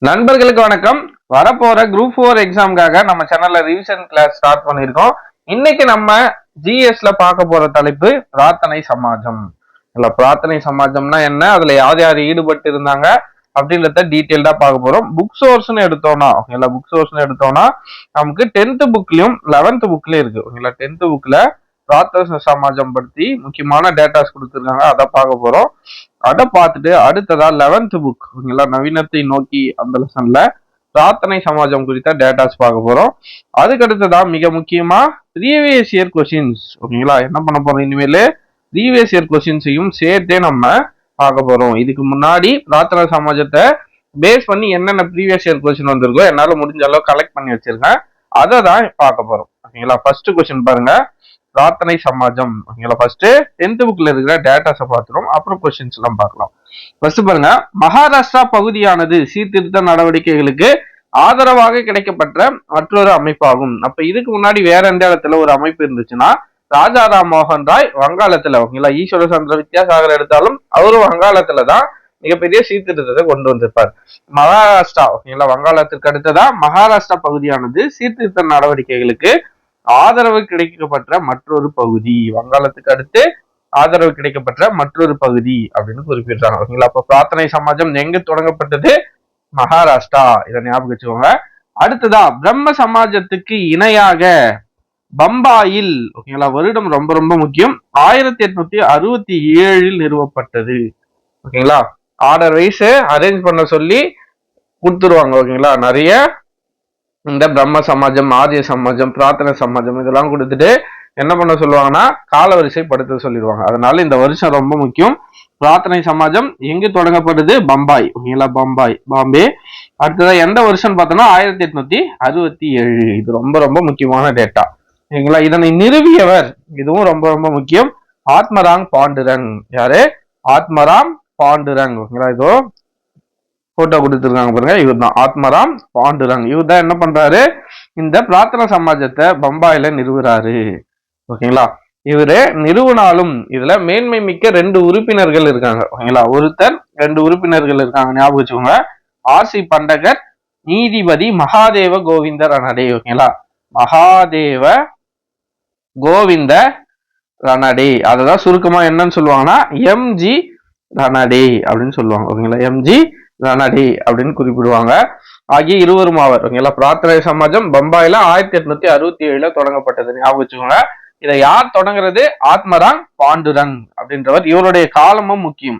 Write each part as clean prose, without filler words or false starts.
நண்பர்களுக்கு வணக்கம். வரப்போற குரூப் 4 எக்ஸாமுக்காக நம்ம சேனல்ல ரிவிஷன் கிளாஸ் ஸ்டார்ட் பண்ணிருக்கோம். இன்னைக்கு நம்ம ஜிஎஸ்ல பார்க்க போற தலைப்பு பிரார்த்தனை சமாஜம். இல்ல பிரார்த்தனை சமாஜம்னா என்ன, அதுல யார் யார் ஈடுபட்டு இருந்தாங்க அப்படின்றத டீட்டெயில்டா பார்க்க போறோம். புக் சோர்ஸ்னு எடுத்தோம்னா ஓகேங்களா, புக் சோர்ஸ்னு எடுத்தோம்னா நமக்கு 10th புக்லயும் 11th புக்லயும் இருக்கு ஓகேங்களா. 10th புக்ல பிரார்த்தனை சமாஜம் பத்தி முக்கியமான டேட்டாஸ் கொடுத்துருக்காங்க, அதை பார்க்க போறோம். அதை பார்த்துட்டு அடுத்ததா 11th புக் ஓகேங்களா, நவீனத்தை நோக்கி அந்த லெசன்ல பிரார்த்தனை சமாஜம் குறித்த டேட்டாஸ் பார்க்க போறோம். அதுக்கு அடுத்ததான் மிக முக்கியமா ப்ரீவியஸ் இயர் கொஸ்டின்ஸ் ஓகேங்களா. என்ன பண்ண போறோம், இனிமேல் ப்ரீவியஸ் இயர் கொஸ்டின்ஸையும் சேர்த்தே நம்ம பார்க்க போறோம். இதுக்கு முன்னாடி பிரார்த்தனை சமாஜத்தை பேஸ் பண்ணி என்னென்ன ப்ரீவியஸ் இயர் கொஸ்டின் வந்திருக்கோ என்னால முடிஞ்ச அளவு கலெக்ட் பண்ணி வச்சிருக்கேன், அதை தான் பார்க்க போறோம் ஓகேங்களா. ஃபர்ஸ்ட் கொஸ்டின் பாருங்க, பிரார்த்தனை சமாஜம் ஓகேங்களா. ஃபர்ஸ்ட் 10th புக்ல இருக்கிற டேட்டாஸை பார்த்துரும், அப்புறம் கொஸ்டின்ஸ் எல்லாம் பார்க்கலாம். ஃபர்ஸ்ட் பாருங்க, மகாராஷ்டிரா பகுதியானது சீர்திருத்த நடவடிக்கைகளுக்கு ஆதரவாக கிடைக்கப்பட்ட மற்றொரு அமைப்பாகும். அப்ப இதுக்கு முன்னாடி வேற எந்த இடத்துல ஒரு அமைப்பு இருந்துச்சுன்னா ராஜாராம் மோகன் ராய் வங்காளத்துல ஓகேங்களா. ஈஸ்வர சந்திர வித்யாசாகர் எடுத்தாலும் அவரும் வங்காளத்துலதான் மிகப்பெரிய சீர்திருத்தத்தை கொண்டு வந்திருப்பார். மகாராஷ்டிரா ஓகேங்களா, வங்காளத்திற்கு அடுத்ததா மகாராஷ்டிரா பகுதியானது சீர்திருத்த நடவடிக்கைகளுக்கு ஆதரவு கிடைக்கப்பட்ட மற்றொரு பகுதி, வங்காளத்துக்கு அடுத்து ஆதரவு கிடைக்கப்பட்ட மற்றொரு பகுதி அப்படின்னு குறிப்பிடுறாங்க ஓகேங்களா. அப்ப பிரார்த்தனை சமாஜம் எங்க தொடங்கப்பட்டது, மகாராஷ்டிரா, இதை ஞாபகம் வச்சுக்கோங்க. அடுத்ததா பிரம்ம சமாஜத்துக்கு இணையாக பம்பாயில் ஓகேங்களா, வருடம் ரொம்ப ரொம்ப முக்கியம், 1867 நிறுவப்பட்டது ஓகேங்களா. ஆர்டர் வைஸ் அரேஞ்ச் பண்ண சொல்லி கொடுத்துருவாங்க ஓகேங்களா. நிறைய இந்த பிரம்ம சமாஜம், ஆரிய சமாஜம், பிரார்த்தனை சமாஜம் இதெல்லாம் கொடுத்துட்டு என்ன பண்ண சொல்லுவாங்கன்னா காலவரிசைப்படுத்த சொல்லிடுவாங்க. அதனால இந்த வருஷம் ரொம்ப முக்கியம். பிரார்த்தனை சமாஜம் எங்கு தொடங்கப்படுது, பம்பாய் ஓகேங்களா, பம்பாய் பாம்பே. அடுத்ததான் எந்த வருஷம் பார்த்தோம்னா 1867. இது ரொம்ப ரொம்ப முக்கியமான டேட்டா ஓகேங்களா. இதனை நிறுவியவர், இதுவும் ரொம்ப ரொம்ப முக்கியம், ஆத்மராங் பாண்டுரங். யாரு, ஆத்மராம் பாண்டுரங் ஓகேங்களா. இதோ போட்டோ கொடுத்துருக்காங்க பாருங்க, இவர் தான் ஆத்மராம் பாண்டுரங். இவர் தான் என்ன பண்றாரு, இந்த பிரார்த்தனை சமாஜத்தை பம்பாயில நிறுவுறாரு ஓகேங்களா. இவரு நிறுவனாலும் இதுல மேன்மை மிக்க 2 உறுப்பினர்கள் இருக்காங்க ஓகேங்களா. ஒருத்தர் 2 உறுப்பினர்கள் இருக்காங்க, ஞாபகம் வச்சுக்கோங்க. ஆர்சி பண்டகர், நீதிபதி மகாதேவ கோவிந்த ரணடே ஓகேங்களா. மகாதேவ கோவிந்த ரணடே, அததான் சுருக்கமா என்னன்னு சொல்லுவாங்கன்னா எம்ஜி ரணடே அப்படின்னு சொல்லுவாங்க ஓகேங்களா. எம்ஜி ரணடே அப்படின்னு குறிப்பிடுவாங்க. ஆகிய இருவரும் ஆவர் ஓகேங்களா. பிரார்த்தனை சமாஜம் பம்பாயில 1867 தொடங்கப்பட்டது, ஞாபகம் வச்சுக்கோங்க. இதை யார் தொடங்குறது, ஆத்மராங் பாண்டுரங் அப்படின்றவர். இவருடைய காலமும் முக்கியம்,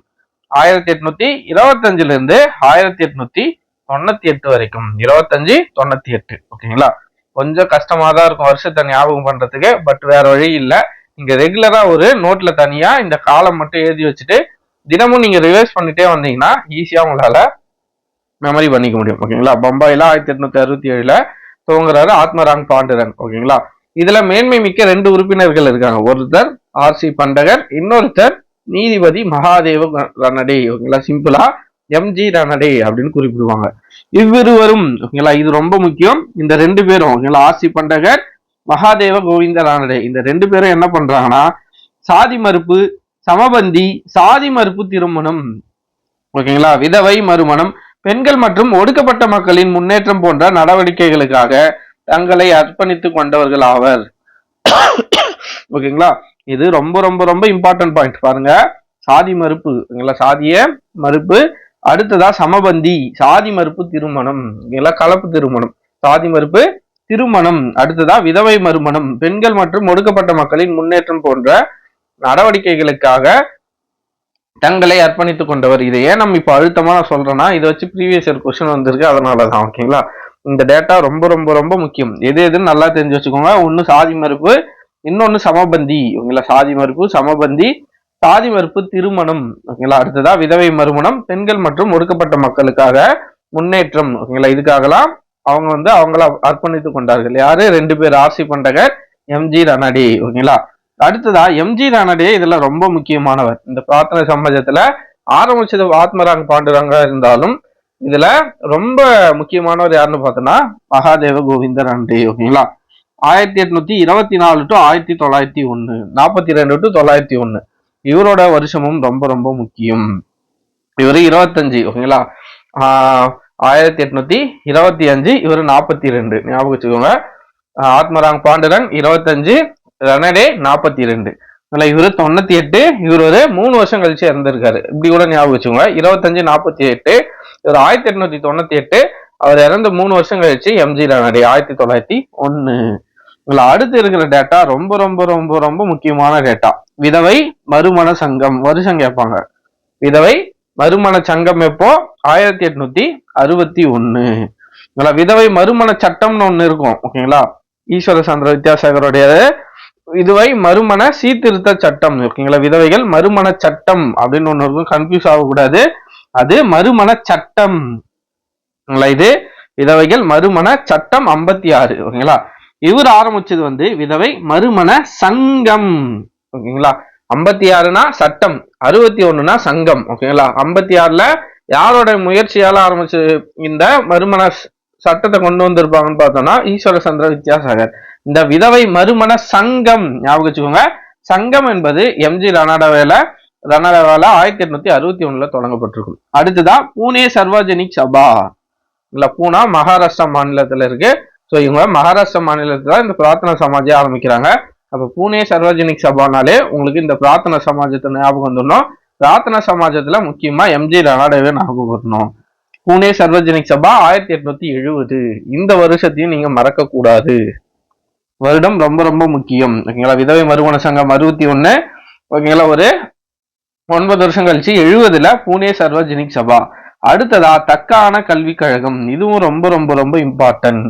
1825 இருந்து 1898 வரைக்கும், 2598 ஓகேங்களா. கொஞ்சம் கஷ்டமா தான் இருக்கும் வருஷத்தை ஞாபகம் பண்றதுக்கு, பட் வேற வழி இல்லை. இங்க ரெகுலரா ஒரு நோட்ல தனியா இந்த காலம் மட்டும் எழுதி வச்சுட்டு தினமும் நீங்க ரிவைஸ் பண்ணிட்டே வந்தீங்கன்னா ஈஸியா உங்களால மெமரி பண்ணிக்க முடியும் ஓகேங்களா. பம்பாயில 1867 துவங்குறாரு ஆத்மராங் பாண்டுரங் ஓகேங்களா. இதுல மேன்மை மிக்க 2 உறுப்பினர்கள் இருக்காங்க. ஒருத்தர் ஆர்சி பண்டகர், இன்னொருத்தர் நீதிபதி மகாதேவ ரணடே ஓகேங்களா. சிம்பிளா எம்ஜி ரணடே அப்படின்னு குறிப்பிடுவாங்க. இவ்விருவரும் ஓகேங்களா, இது ரொம்ப முக்கியம். இந்த 2 பேரும் ஓகேங்களா, ஆர்சி பண்டகர், மகாதேவ கோவிந்த ரணடே, இந்த 2 பேரும் என்ன பண்றாங்கன்னா சாதி மறுப்பு, சமபந்தி, சாதி மறுப்பு திருமணம் ஓகேங்களா, விதவை மறுமணம், பெண்கள் மற்றும் ஒடுக்கப்பட்ட மக்களின் முன்னேற்றம் போன்ற நடவடிக்கைகளுக்காக தங்களை அர்ப்பணித்துக் கொண்டவர்கள் ஆவர் ஓகேங்களா. இது ரொம்ப ரொம்ப ரொம்ப இம்பார்ட்டன்ட் பாயிண்ட் பாருங்க. சாதி மறுப்பு ஓகேங்களா, சாதிய மறுப்பு. அடுத்ததா சமபந்தி, சாதி மறுப்பு திருமணம் ஓகேங்களா, கலப்பு திருமணம், சாதி மறுப்பு திருமணம். அடுத்ததா விதவை மறுமணம், பெண்கள் மற்றும் ஒடுக்கப்பட்ட மக்களின் முன்னேற்றம் போன்ற நடவடிக்கைகளுக்காக தங்களை அர்ப்பணித்துக் கொண்டவர். இதை ஏன் நம்ம இப்ப அழுத்தமா சொல்றேன்னா, இதை வச்சு ப்ரீவியஸ் இயர் கொஸ்டின் வந்திருக்கு, அதனாலதான் ஓகேங்களா. இந்த டேட்டா ரொம்ப ரொம்ப ரொம்ப முக்கியம். எது எதுன்னு நல்லா தெரிஞ்சு வச்சுக்கோங்க. ஒண்ணு சாதி மறுப்பு, இன்னொன்னு சமபந்தி ஓகேங்களா. சாதி மறுப்பு, சமபந்தி, சாதி மறுப்பு திருமணம் ஓகேங்களா. அடுத்ததா விதவை மறுமணம், பெண்கள் மற்றும் ஒடுக்கப்பட்ட மக்களுக்காக முன்னேற்றம் ஓகேங்களா. இதுக்காகலாம் அவங்க அவங்கள அர்ப்பணித்துக் கொண்டார்கள். யாரு, 2 பேர், ஆர்சி பண்டகர், எம்ஜி ரணடே ஓகேங்களா. அடுத்ததா எம்ஜி ரணடே இதுல ரொம்ப முக்கியமானவர். இந்த பிரார்த்தனை சமாஜத்துல ஆரம்பிச்சது ஆத்மராங் பாண்டுரங்கா இருந்தாலும் இதுல ரொம்ப முக்கியமானவர் யாருன்னு பார்த்தோம்னா மகாதேவ கோவிந்த ரணடே ஓகேங்களா. 1824 டு 1901, 42 டு 901 இவரோட வருஷமும் ரொம்ப ரொம்ப முக்கியம். இவரு 25 ஓகேங்களா. 1825, இவரு 42. ஞாபகம் வச்சுக்கோங்க. ஆத்மராங் பாண்டுரங் 25, ரனடே 42. இவரு 98, இவர் ஒரு 3 வருஷம் கழிச்சு இறந்திருக்காரு. இப்படி கூட ஞாபகம் வச்சுக்கோங்க. 25, 48, இவர் 1898, அவர் இறந்து 3 வருஷம் கழிச்சு எம்ஜி ரனடே 1901. அடுத்து இருக்கிற டேட்டா ரொம்ப ரொம்ப ரொம்ப ரொம்ப முக்கியமான டேட்டா. விதவை மறுமண சங்கம் வருஷம் கேட்பாங்க. விதவை மறுமண சங்கம் எப்போ? 1861. விதவை மறுமண சட்டம்னு ஒண்ணு இருக்கும். ஓகேங்களா, ஈஸ்வர சந்திர வித்யாசாகருடைய விதவை மறுமண சீர்திருத்த சட்டம். ஓகேங்களா, விதவைகள் மறுமண சட்டம் அப்படின்னு ஒண்ணு இருக்கும், கன்ஃபியூஸ் ஆகக்கூடாது. அது மறுமண சட்டம். இது விதவைகள் மறுமண சட்டம் 56. ஓகேங்களா, இவர் ஆரம்பிச்சது வந்து விதவை மறுமண சங்கம். ஓகேங்களா, 56னா சட்டம், 61னா சங்கம். ஓகேங்களா, 56ல யாரோட முயற்சியால ஆரம்பிச்சு இந்த மறுமண சட்டத்தை கொண்டு வந்திருப்பாங்கன்னு பார்த்தோம்னா ஈஸ்வர சந்திர வித்யாசாகர். இந்த விதவை மறுமண சங்கம் ஞாபகம் வச்சுக்கோங்க. சங்கம் என்பது எம்ஜி ரனாடாவால 1861 தொடங்கப்பட்டிருக்கும். அடுத்ததான் பூனே சர்வஜனிக் சபா. இல்ல, பூனா மகாராஷ்டிரா மாநிலத்துல இருக்கு. ஸோ இவங்க மகாராஷ்டிரா மாநிலத்துல இந்த பிரார்த்தனா சமாஜை ஆரம்பிக்கிறாங்க. அப்ப பூனே சர்வஜனிக் சபானாலே உங்களுக்கு இந்த பிரார்த்தனா சமாஜத்தை ஞாபகம் வந்துடணும். பிரார்த்தனா சமாஜத்துல முக்கியமா எம்ஜி ரனாடாவே ஞாபகம் வரணும். பூனே சர்வஜனிக் சபா 1870. இந்த வருஷத்தையும் நீங்க மறக்க கூடாது. வருடம் ரொம்ப ரொம்ப முக்கியம். ஓகேங்களா, விதவை மறுமண சங்கம் 61. ஓகேங்களா, ஒரு 9 வருஷம் கழிச்சு 70ல பூனே சர்வஜனிக் சபா. அடுத்ததா தக்கான கல்விக் கழகம். இதுவும் ரொம்ப ரொம்ப ரொம்ப இம்பார்ட்டன்ட்.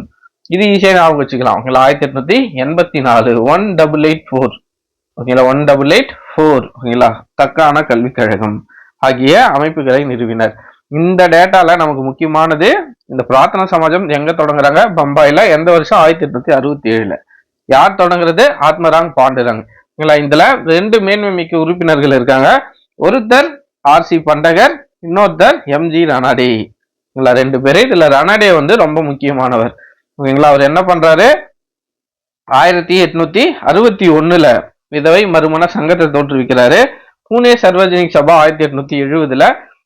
இது ஈஸியா ஞாபகம் வச்சுக்கலாம். ஓகேங்களா, 1884, 1884. ஓகேங்களா, 1884. ஓகேங்களா, தக்கான கல்விக் கழகம் ஆகிய அமைப்புகளை நிறுவினர். இந்த டேட்டால நமக்கு முக்கியமானது இந்த பிரார்த்தனா சமாஜம் எங்க தொடங்குறாங்க? பம்பாயில. எந்த வருஷம்? 1867. யார் தொடங்குறது? ஆத்மராங் பாண்டுரங். இதுல 2 மேன்மை மிக்க உறுப்பினர்கள் இருக்காங்க. ஒருத்தர் ஆர்சி பண்டகர், இன்னொருத்தர் எம்ஜி ரனாடே. 2 பேரு. இதுல ரனாடே வந்து ரொம்ப முக்கியமானவர். ஓகேங்களா, அவர் என்ன பண்றாரு? 1861ல விதவை மறுமண சங்கத்தை தோற்றுவிக்கிறாரு. பூனே சர்வஜனிக் சபா 1870ல,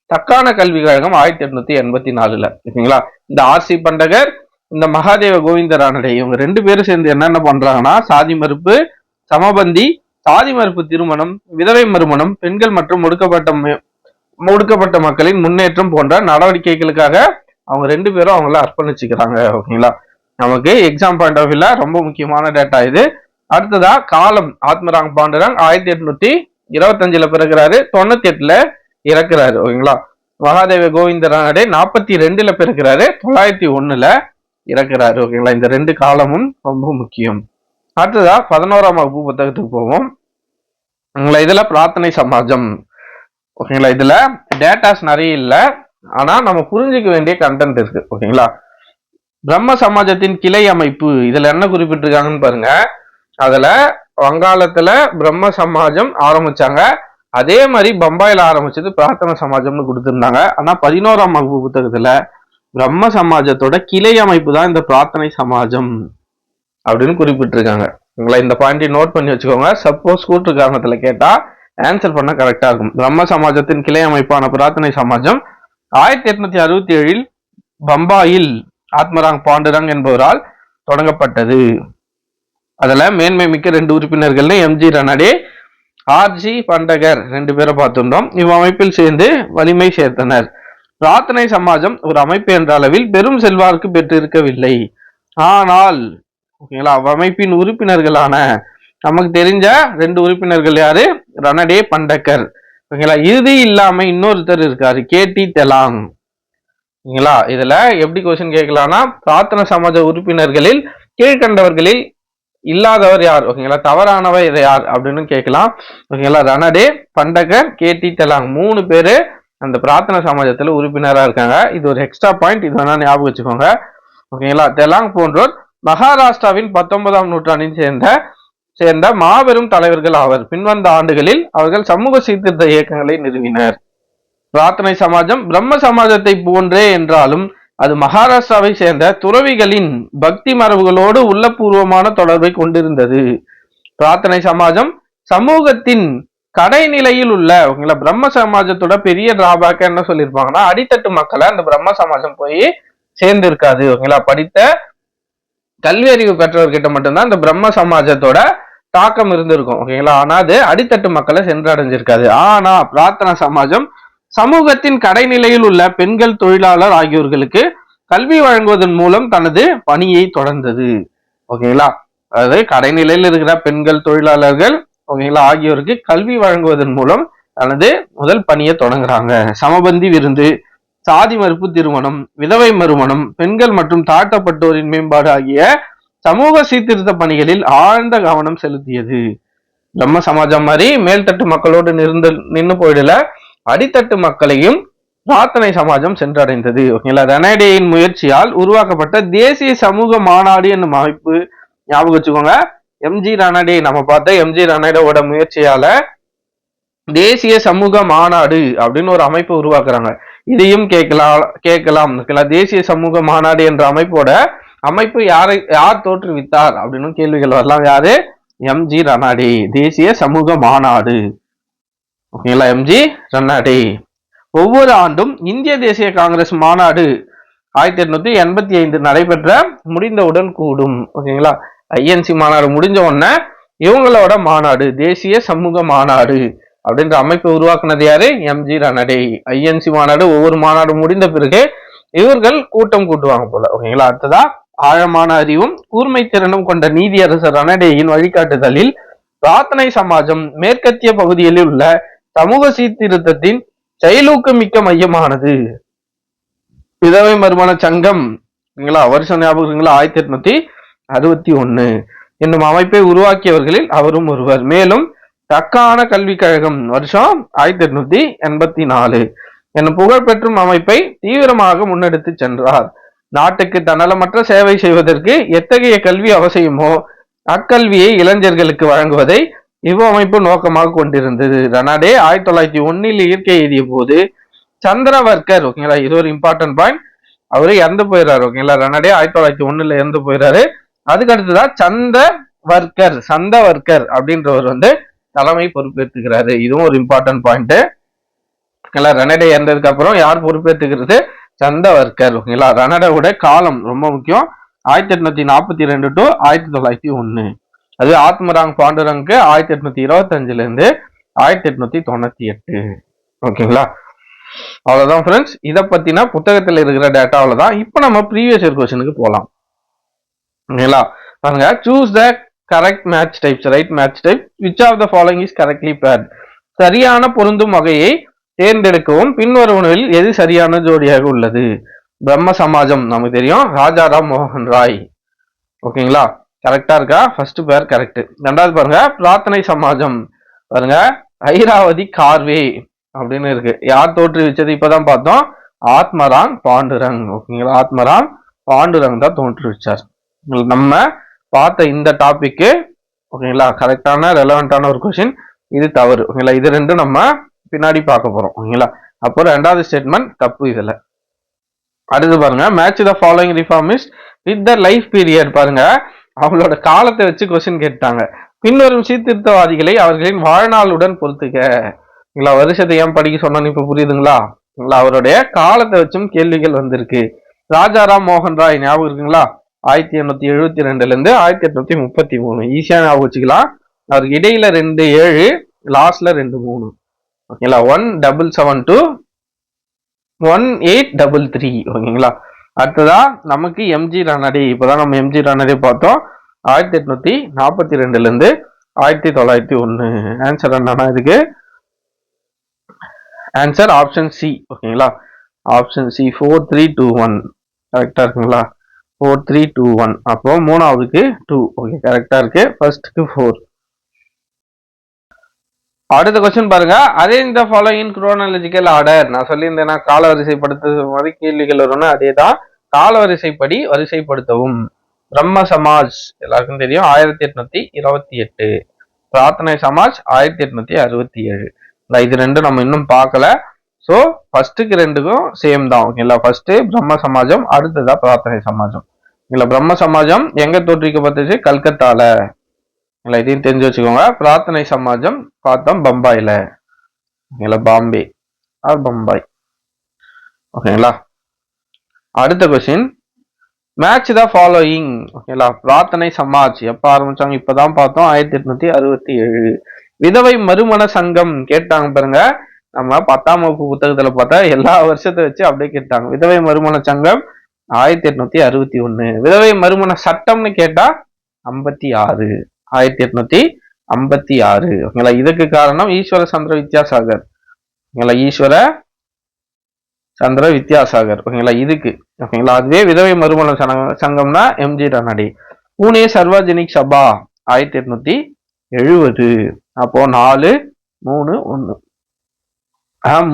தக்கான கல்வி கழகம் 1884ல. ஓகேங்களா, இந்த ஆர்சி பண்டகர், இந்த மகாதேவ கோவிந்த ரானடே, இவங்க 2 பேரும் சேர்ந்து என்னென்ன பண்றாங்கன்னா சாதி மறுப்பு, சமபந்தி, சாதி மறுப்பு திருமணம், விதவை மறுமணம், பெண்கள் மற்றும் ஒடுக்கப்பட்ட மக்களின் முன்னேற்றம் போன்ற நடவடிக்கைகளுக்காக அவங்க 2 பேரும் அவங்கள அர்ப்பணிச்சுக்கிறாங்க. ஓகேங்களா, நமக்கு எக்ஸாம் பாயிண்ட் ஆஃப் வியூல ரொம்ப முக்கியமான டேட்டா இது. அடுத்ததா காலம். ஆத்மராங் பாண்டுரங் 1825ல பிறகுறாரு, 98ல இறக்குறாரு. ஓகேங்களா, மகாதேவ கோவிந்த ரானடே 42ல பிறகுறாரு, 901ல இறக்குறாரு. ஓகேங்களா, இந்த 2 காலமும் ரொம்ப முக்கியம். அடுத்ததா 11ஆம் வகுப்பு புத்தகத்துக்கு போவோம். இதுல பிரார்த்தனை சமாஜம். ஓகேங்களா, இதுல டேட்டாஸ் நிறைய இல்ல, ஆனா நம்ம புரிஞ்சுக்க வேண்டிய கண்டென்ட் இருக்கு. ஓகேங்களா, பிரம்ம சமாஜத்தின் கிளை அமைப்பு. இதுல என்ன குறிப்பிட்டிருக்காங்கன்னு பாருங்க. அதுல வங்காளத்துல பிரம்ம சமாஜம் ஆரம்பிச்சாங்க. அதே மாதிரி பம்பாயில ஆரம்பிச்சது பிரார்த்தனை சமாஜம்னு கொடுத்திருந்தாங்க. ஆனா 11ஆம் வகுப்பு புத்தகத்துல பிரம்ம சமாஜத்தோட கிளை அமைப்பு தான் இந்த பிரார்த்தனை சமாஜம் அப்படின்னு குறிப்பிட்டிருக்காங்க. இந்த பாயிண்ட் நோட் பண்ணி வச்சுக்கோங்க. சப்போஸ் கூட்டு காரணத்துல கேட்டா ஆன்சர் பண்ண கரெக்டா இருக்கும். பிரம்ம சமாஜத்தின் கிளை அமைப்பான பிரார்த்தனை சமாஜம் 1867 பம்பாயில் ஆத்மராங் பாண்டுரங் என்பவரால் தொடங்கப்பட்டது. அதுல மேன்மை மிக்க 2 உறுப்பினர்கள் எம்ஜி ரனாடே, ஆர்ஜி பண்டகர் 2 பேரை பார்த்துட்டோம். இவ்வமைப்பில் சேர்ந்து வலிமை சேர்த்தனர். பிரார்த்தனை சமாஜம் ஒரு அமைப்பு என்ற அளவில் பெரும் செல்வாக்கு பெற்றிருக்கவில்லை. ஆனால் ஓகேங்களா, அவ்வமைப்பின் உறுப்பினர்களான நமக்கு தெரிஞ்ச 2 உறுப்பினர்கள் யாரு? ரனாடே, பண்டகர். ஓகேங்களா, இது இல்லாம இன்னொருத்தர் இருக்காரு, கேடி தெலாங். ஓகேங்களா, இதுல எப்படி கொஸ்டின் கேட்கலாம்னா பிரார்த்தனை சமாஜ உறுப்பினர்களில் கீழ்கண்டவர்களில் இல்லாதவர் யார்? ஓகேங்களா, தவறானவர் இதை யார் அப்படின்னு கேட்கலாம். ஓகேங்களா, ரனாடே, பண்டகர், கேடி தெலாங் 3 பேரு அந்த பிரார்த்தனை சமாஜத்துல உறுப்பினரா இருக்காங்க. இது ஒரு எக்ஸ்ட்ரா பாயிண்ட், இது வேணா ஞாபகம் வச்சுக்கோங்க. ஓகேங்களா, தெலாங் போன்றோர் மகாராஷ்டிராவின் 19ஆம் நூற்றாண்டில் சேர்ந்த மாபெரும் தலைவர்கள் ஆவர். பின்வந்த ஆண்டுகளில் அவர்கள் சமூக சீர்திருத்த இயக்கங்களை நிறுவினர். பிரார்த்தனை சமாஜம் பிரம்ம சமாஜத்தை போன்றே என்றாலும் அது மகாராஷ்டிராவை சேர்ந்த துறவிகளின் பக்தி மரபுகளோடு உள்ளபூர்வமான தொடர்பை கொண்டிருந்தது. பிரார்த்தனை சமாஜம் சமூகத்தின் கடைநிலையில் உள்ள உங்களை பிரம்ம சமாஜத்தோட பெரிய டிராபேக் என்ன சொல்லியிருப்பாங்கன்னா, அடித்தட்டு மக்களை அந்த பிரம்ம சமாஜம் போய் சேர்ந்து இருக்காது. ஓகேங்களா, படித்த கல்வி அறிவு பெற்றவர்கிட்ட மட்டும்தான் இந்த பிரம்ம சமாஜத்தோட தாக்கம் இருந்திருக்கும். ஓகேங்களா, ஆனா அது அடித்தட்டு மக்களை சென்றடைஞ்சிருக்காது. ஆனா பிரார்த்தனா சமாஜம் சமூகத்தின் கடைநிலையில் உள்ள பெண்கள், தொழிலாளர் ஆகியோர்களுக்கு கல்வி வழங்குவதன் மூலம் தனது பணியை தொடர்ந்தது. ஓகேங்களா, அதாவது கடைநிலையில் இருக்கிற பெண்கள், தொழிலாளர்கள் ஓகேங்களா ஆகியோருக்கு கல்வி வழங்குவதன் மூலம் தனது முதல் பணியை தொடங்குறாங்க. சமபந்தி விருந்து, சாதி மறுப்பு திருமணம், விதவை மறுமணம், பெண்கள் மற்றும் தாழ்த்தப்பட்டோரின் மேம்பாடு ஆகிய சமூக சீர்திருத்த பணிகளில் ஆழ்ந்த கவனம் செலுத்தியது. பிரம்ம சமாஜம் மாதிரி மேல்தட்டு மக்களோடு நின்று போயிடல, அடித்தட்டு மக்களையும் பிரார்த்தனை சமாஜம் சென்றடைந்தது. ஓகேங்களா, ரெனடேயின் முயற்சியால் உருவாக்கப்பட்ட தேசிய சமூக மாநாடு என்னும் அமைப்பு, ஞாபகம் வச்சுக்கோங்க, எம்ஜி ரெனடே, நம்ம பார்த்த எம்ஜி ரெனடேவோட முயற்சியால தேசிய சமூக மாநாடு அப்படின்னு ஒரு அமைப்பு உருவாக்குறாங்க. இதையும் கேட்கலாம். தேசிய சமூக மாநாடு என்ற அமைப்பு யார் தோற்றுவித்தார் அப்படின்னு கேள்விகள் வரலாம். யாரு? எம்ஜி ரெனடே. தேசிய சமூக மாநாடு. ஓகேங்களா, எம்ஜி ரெனடே. ஒவ்வொரு ஆண்டும் இந்திய தேசிய காங்கிரஸ் மாநாடு 1885 நடைபெற்ற முடிந்தவுடன் கூடும். ஓகேங்களா, ஐஎன்சி மாநாடு முடிஞ்ச உடனே இவங்களோட மாநாடு, தேசிய சமூக மாநாடு அப்படின்ற அமைப்பை உருவாக்குனது யாரு? எம்ஜி ரெனடே. ஐஎன்சி மாநாடு ஒவ்வொரு மாநாடு முடிந்த பிறகு இவர்கள் கூட்டம் கூட்டுவாங்க போல. ஓகேங்களா, அடுத்ததா ஆழமான அறிவும் கூர்மை திறனும் கொண்ட நீதியரசர் ரெனடேயின் வழிகாட்டுதலில் பிரார்த்தனை சமாஜம் மேற்கத்திய பகுதிகளில் உள்ள சமூக சீர்திருத்தத்தின் செயலூக்கமிக்க மையமானது. விதவை மறுமண சங்கம் வருஷம் ஞாபகம் 1861 என்னும் அமைப்பை உருவாக்கியவர்களில் அவரும் ஒருவர். மேலும் தக்கான கல்விக் கழகம் வருஷம் 1884 என்னும் புகழ்பெற்றும் அமைப்பை தீவிரமாக முன்னெடுத்து சென்றார். நாட்டுக்கு தன்னலமற்ற சேவை செய்வதற்கு எத்தகைய கல்வி அவசியமோ அக்கல்வியை இளைஞர்களுக்கு வழங்குவதை இவ்வமைப்பு நோக்கமாக கொண்டிருந்தது. ரெனடே 1901 இயற்கை எழுதிய போது சந்திரவர்கர், ஓகேங்களா, இது ஒரு இம்பார்ட்டன்ட் பாயிண்ட், அவரு இறந்து போயிடுறாரு. ஓகேங்களா, ரெனடே 1901 இறந்து போயிடுறாரு. அதுக்கு அடுத்ததான் சந்தவர்கர் அப்படின்றவர் தலைமை பொறுப்பேற்றுக்கிறாரு. இதுவும் ஒரு இம்பார்ட்டன்ட் பாயிண்ட். ஓகேங்களா, ரெனடே இறந்ததுக்கு அப்புறம் யார் பொறுப்பேற்றுக்கிறது? சந்தவர்கர். ஓகேங்களா, ரெனடேவோட காலம் ரொம்ப முக்கியம். 1842 to 1901. அது ஆத்மராங் பாண்டுரங்கு 1825 1898. ஓகேங்களா, அவ்வளவுதான் ஃப்ரெண்ட்ஸ். இதை பத்தினா புத்தகத்தில் இருக்கிற டேட்டா அவ்வளவுதான். இப்போ நம்ம ப்ரீவியஸ் இயர் கொஸ்டினுக்கு போகலாம். ஓகேங்களா, பாருங்க, choose the correct match types, right match type, which of the following is correctly paired. சரியான பொருந்தும் வகையை தேர்ந்தெடுக்கவும் பின்வருவனில் எது சரியான ஜோடியாக உள்ளது? பிரம்ம சமாஜம் நமக்கு தெரியும், ராஜாராம் மோகன் ராய். ஓகேங்களா, கரெக்டா இருக்கா? ஃபர்ஸ்ட் பேர் கரெக்ட். ரெண்டாவது பாருங்க, பிரார்த்தனை சமாஜம் பாருங்க, ஐராவதி கார்வே அப்படின்னு இருக்கு. யார் தோற்றுவிச்சது? இப்பதான் பார்த்தோம், ஆத்மராங் பாண்டுரங். ஓகேங்களா, ஆத்மராங் பாண்டுரங் தான் தோற்றுவிச்சார். நம்ம பார்த்த இந்த டாபிக்கு ஓகேங்களா கரெக்டான ரெலவெண்டான ஒரு கொஸ்டின். இது தவறு. ஓகேங்களா, இது ரெண்டும் நம்ம பின்னாடி பார்க்க போறோம். ஓகேங்களா, அப்போ ரெண்டாவது ஸ்டேட்மெண்ட் தப்பு. இதுல அடுத்து பாருங்க, match the following reformist with the life period. பாருங்க, அவங்களோட காலத்தை வச்சு கொஸ்டின் கேட்டாங்க. பின்வரும் சீர்திருத்தவாதிகளை அவர்களின் வாழ்நாளுடன் பொறுத்துக்க. வருஷத்தை ஏன் படிக்க சொன்னு இப்ப புரியுதுங்களா? அவருடைய காலத்தை வச்சும் கேள்விகள் வந்திருக்கு. ராஜாராம் மோகன் ராய் ஞாபகம் இருக்குங்களா? 1872 1833. ஈஸியா ஞாபகம் வச்சுக்கலாம். அவருக்கு இடையில 27, லாஸ்ட்ல 23. ஓகேங்களா, 1772 1833. ஓகேங்களா, அடுத்ததா நமக்கு எம்ஜி ரெனடே. இப்பதான் நம்ம எம்ஜி ரெனடே பார்த்தோம். 1842 1901. ஆன்சர் என்னன்னா இதுக்கு ஆன்சர் ஆப்ஷன் சி. ஓகேங்களா, ஆப்ஷன் சி 4321 கரெக்டா இருக்குங்களா? 4321. அப்போ மூணாவதுக்கு 2. ஓகே, கரெக்டா இருக்கு. ஃபர்ஸ்ட்க்கு 4. அடுத்த கொஸ்டின் பாருங்க, arrange the following chronological order. நான் சொல்லியிருந்தேன்னா கால வரிசைப்படுத்துறது மாதிரி கேள்விகள் வரும்னு, அதே தான். கால வரிசைப்படி வரிசைப்படுத்தவும். பிரம்ம சமாஜ் எல்லாருக்கும் தெரியும் 1828. பிரார்த்தனை சமாஜ் 1867. இது ரெண்டும் நம்ம இன்னும் பார்க்கல. ஸோ ஃபர்ஸ்ட்டுக்கு ரெண்டுக்கும் சேம் தான். ஓகேங்களா, ஃபர்ஸ்ட் பிரம்ம சமாஜம், அடுத்ததா பிரார்த்தனை சமாஜம். இல்ல பிரம்ம சமாஜம் எங்க தோற்றுவிக்கப்பட்டுச்சு? கல்கத்தால. இதையும் தெரிஞ்சு வச்சுக்கோங்க. பிரார்த்தனை சமாஜம் பார்த்தோம் பம்பாயில, பாம்பே ஆர் பம்பாய். ஓகேங்களா. அடுத்த கொஸ்டின், மேட்ச் த ஃபாலோயிங். ஓகேங்களா. பிரார்த்தனை சமாஜ் எப்ப ஆரம்பிச்சாங்க? இப்பதான் பார்த்தோம், 1867. விதவை மறுமண சங்கம் கேட்டாங்க பாருங்க. நம்ம 10ஆம் வகுப்பு புத்தகத்துல பார்த்தா எல்லா வருஷத்தை வச்சு அப்படியே கேட்டாங்க. விதவை மறுமண சங்கம் 1861. விதவை மறுமண சட்டம்னு கேட்டா 56, 1856. ஓகேங்களா. இதுக்கு காரணம் ஈஸ்வர சந்திர வித்யாசாகர். ஓகேங்களா. ஈஸ்வர சந்திர வித்யாசாகர். ஓகேங்களா. இதுக்கு ஓகேங்களா. அதுவே விதவை மறுமண சங்கம்னா எம்ஜி ரானடே. பூனே சர்வஜனிக் சபா 1870. அப்போ 4, 3, 1.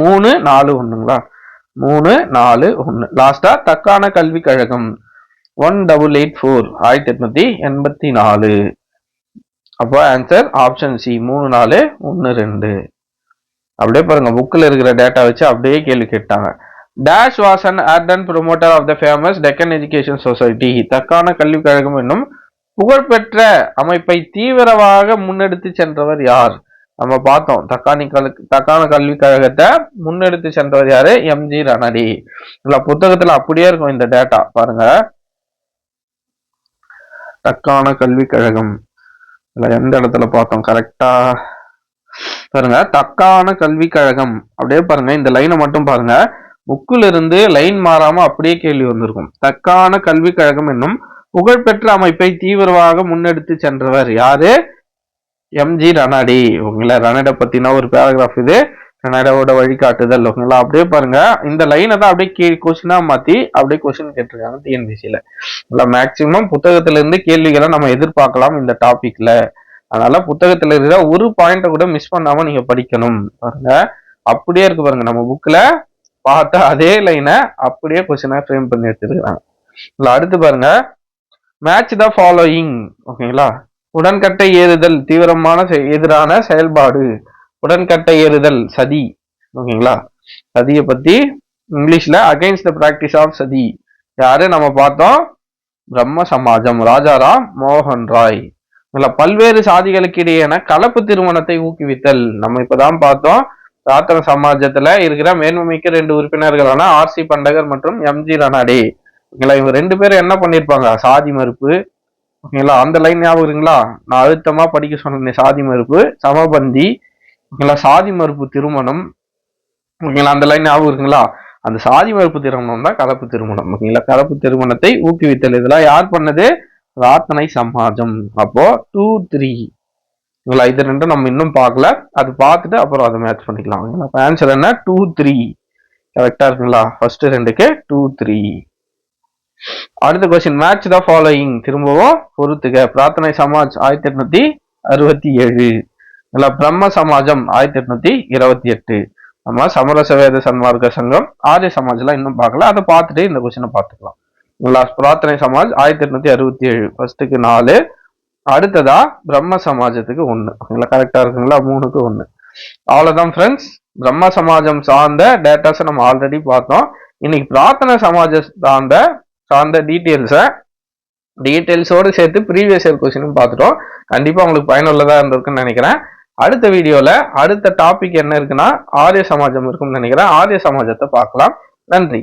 3, 4, 1ங்களா. 3, 4, 1. லாஸ்டா தக்கான கல்விக் கழகம் 1884, 1884. அப்போ ஆன்சர் ஆப்ஷன் சி, 3, 4, 1, 2. அப்படியே பாருங்க, புக்கில் இருக்கிற டேட்டா வச்சு அப்படியே கேள்வி கேட்டாங்க. Dash was an ardent promoter of the famous Deccan Education Society. Deccan கல்விக் கழகம் என்னும் புகழ்பெற்ற அமைப்பை தீவிரமாக முன்னெடுத்து சென்றவர் யார்? நம்ம பார்த்தோம், தக்கான கல்விக் கழகத்தை முன்னெடுத்து சென்றவர் யாரு? எம்ஜி ரானடே. இல்ல புத்தகத்துல அப்படியே இருக்கும் இந்த டேட்டா பாருங்க. தக்கான கல்விக் கழகம் எந்த இடத்துல பார்த்தோம் கரெக்டா பாருங்க. தக்கான கல்விக் கழகம் அப்படியே பாருங்க, இந்த லைனை மட்டும் பாருங்க. புக்கில் இருந்து லைன் மாறாம அப்படியே கேள்வி வந்திருக்கும். தக்கான கல்விக் கழகம் என்னும் புகழ்பெற்ற அமைப்பை தீவிரமாக முன்னெடுத்து சென்றவர் யாரு? எம்ஜி ரானடே. உங்களா ரனடை பத்தின ஒரு பேராகிராஃப் இது, ரனடாவோட வழிகாட்டுதல். ஓகேங்களா. அப்படியே பாருங்க, இந்த லைனை தான் அப்படியே கொஸ்டினா மாத்தி அப்படியே கொஸ்டின் கேட்டிருக்காங்க டிஎன்பிசியில. மேக்சிமம் புத்தகத்துல இருந்து கேள்விகளை நம்ம எதிர்பார்க்கலாம் இந்த டாபிக்ல. அதனால புத்தகத்துல இருக்கிற ஒரு பாயிண்ட கூட மிஸ் பண்ணாம நீங்க படிக்கணும். பாருங்க அப்படியே இருக்கு பாருங்க, நம்ம புக்ல பார்த்தா அதே லைனை அப்படியே கொஸ்டினா ஃப்ரேம் பண்ணி எடுத்துருக்காங்க. அடுத்து பாருங்க, மேட்ச் த ஃபாலோயிங். ஓகேங்களா. உடன்கட்டை ஏறுதல் தீவிரமான எதிரான செயல்பாடு. உடன்கட்டை ஏறுதல் சதி. ஓகேங்களா. சதியை பத்தி இங்கிலீஷ்ல அகைன்ஸ்ட் த பிராக்டிஸ் ஆஃப் சதி. யாரு நம்ம பார்த்தோம்? பிரம்ம சமாஜம், ராஜாராம் மோகன் ராய். பல்வேறு சாதிகளுக்கு இடையேயான கலப்பு திருமணத்தை ஊக்குவித்தல். நம்ம இப்பதான் பார்த்தோம், பிரார்த்தனை சமாஜத்துல இருக்கிற மேன்மைமிக்க 2 உறுப்பினர்களான ஆர்சி பண்டகர் மற்றும் எம்ஜி ரானடே. ஓகேங்களா. இவங்க 2 பேரும் என்ன பண்ணிருப்பாங்க? சாதி மறுப்பு. ஓகேங்களா. அந்த லைன் ஞாபகம் இருக்குங்களா? நான் அழுத்தமா படிக்க சொன்னேன். சாதி மறுப்பு, சமபந்தி. ஓகேங்களா. சாதி மறுப்பு திருமணம். ஓகேங்களா. அந்த லைன் ஞாபகம் இருக்குங்களா? அந்த சாதி மறுப்பு திருமணம் தான் கலப்பு திருமணம். ஓகேங்களா. கலப்பு திருமணத்தை ஊக்குவித்தல் இதெல்லாம் யார் பண்ணது? பிரார்த்தனை சமாஜம். அப்போ 2, 3. இது 2 நம்ம இன்னும் பார்க்கல, அது பார்த்துட்டு அப்புறம் அதை மேட்ச் பண்ணிக்கலாம். அப்ப ஆன்சர் என்ன? 2, 3 கரெக்டா இருக்குங்களா? ஃபர்ஸ்ட் 2க்கு 2, 3. அடுத்த கொஸ்டின், மேட்ச் த ஃபாலோயிங். திரும்பவும் பொறுத்துக. பிரார்த்தனை சமாஜ் 1867. பிரம்ம சமாஜம் 1828. நம்ம சமரச வேத சன்மார்க்க சங்கம், ஆரிய சமாஜ்லாம் இன்னும் பார்க்கல, அதை பார்த்துட்டு இந்த கொஸ்டினை பார்த்துக்கலாம். பிரார்த்தனை சமாஜ் 1867 ஃபர்ஸ்ட்டுக்கு 4. அடுத்ததா பிரம்ம சமாஜத்துக்கு 1. கரெக்டா இருக்குங்களா? 3க்கு 1. அவ்வளவுதான் ஃப்ரெண்ட்ஸ். பிரம்ம சமாஜம் சார்ந்த டேட்டாஸை நம்ம ஆல்ரெடி பார்த்தோம். இன்னைக்கு பிரார்த்தனை சமாஜம் சார்ந்த டீட்டெயில்ஸோடு சேர்த்து ப்ரீவியஸ் இயர் கொஸ்டினும் பார்த்துட்டோம். கண்டிப்பா உங்களுக்கு பயனுள்ளதா இருந்திருக்குன்னு நினைக்கிறேன். அடுத்த வீடியோல அடுத்த டாபிக் என்ன இருக்குன்னா ஆரிய சமாஜம் இருக்கும்னு நினைக்கிறேன். ஆரிய சமாஜத்தை பார்க்கலாம். நன்றி.